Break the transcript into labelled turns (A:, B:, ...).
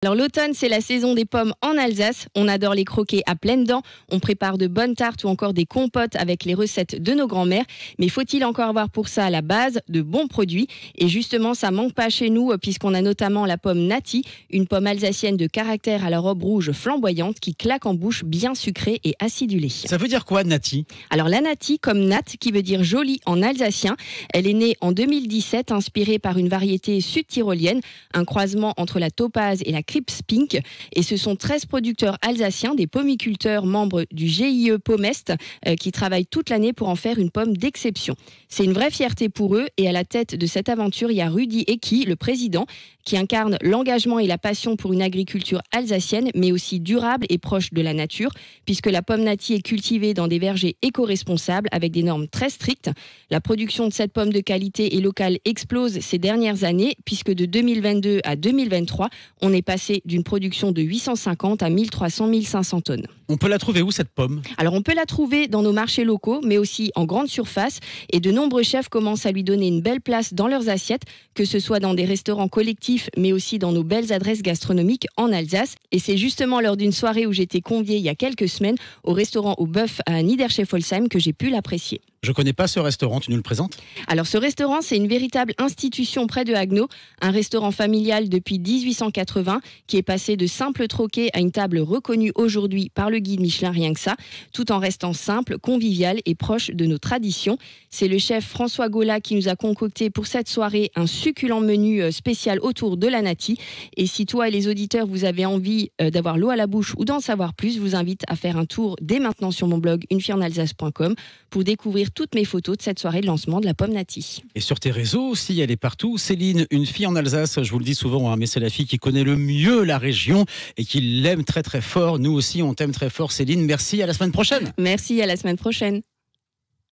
A: Alors l'automne, c'est la saison des pommes en Alsace. On adore les croquer à pleines dents. On prépare de bonnes tartes ou encore des compotes avec les recettes de nos grands-mères. Mais faut-il encore avoir pour ça à la base de bons produits? Et justement, ça manque pas chez nous puisqu'on a notamment la pomme Nati, une pomme alsacienne de caractère à la robe rouge flamboyante qui claque en bouche, bien sucrée et acidulée.
B: Ça veut dire quoi, Nati?
A: Alors la Nati, comme Nat, qui veut dire jolie en alsacien, elle est née en 2017, inspirée par une variété sud-tyrolienne, un croisement entre la topaze et la Crips Pink. Et ce sont 13 producteurs alsaciens, des pommiculteurs membres du GIE Pomest, qui travaillent toute l'année pour en faire une pomme d'exception. C'est une vraie fierté pour eux, et à la tête de cette aventure, il y a Rudi Ecki, le président, qui incarne l'engagement et la passion pour une agriculture alsacienne, mais aussi durable et proche de la nature, puisque la pomme Nati est cultivée dans des vergers éco-responsables avec des normes très strictes. La production de cette pomme de qualité et locale explose ces dernières années, puisque de 2022 à 2023, on est passé d'une production de 850 à 1300-1500 tonnes.
B: On peut la trouver où, cette pomme?
A: Alors on peut la trouver dans nos marchés locaux, mais aussi en grande surface, et de nombreux chefs commencent à lui donner une belle place dans leurs assiettes, que ce soit dans des restaurants collectifs, mais aussi dans nos belles adresses gastronomiques en Alsace. Et c'est justement lors d'une soirée où j'étais conviée il y a quelques semaines au restaurant au bœuf à Niederscheffolsheim que j'ai pu l'apprécier.
B: Je connais pas ce restaurant, tu nous le présentes?
A: Alors ce restaurant, c'est une véritable institution près de Haguenau, un restaurant familial depuis 1880 qui est passé de simple troquet à une table reconnue aujourd'hui par le guide Michelin, rien que ça, tout en restant simple, convivial et proche de nos traditions. C'est le chef François Gola qui nous a concocté pour cette soirée un succulent menu spécial autour de la Nati. Et si toi et les auditeurs, vous avez envie d'avoir l'eau à la bouche ou d'en savoir plus, je vous invite à faire un tour dès maintenant sur mon blog unefilleenalsace.com pour découvrir toutes mes photos de cette soirée de lancement de la pomme Nati.
B: Et sur tes réseaux aussi, elle est partout. Céline, une fille en Alsace, je vous le dis souvent, mais c'est la fille qui connaît le mieux la région et qui l'aime très très fort. Nous aussi, on t'aime très fort, Céline. Merci, à la semaine prochaine.
A: Merci, à la semaine prochaine.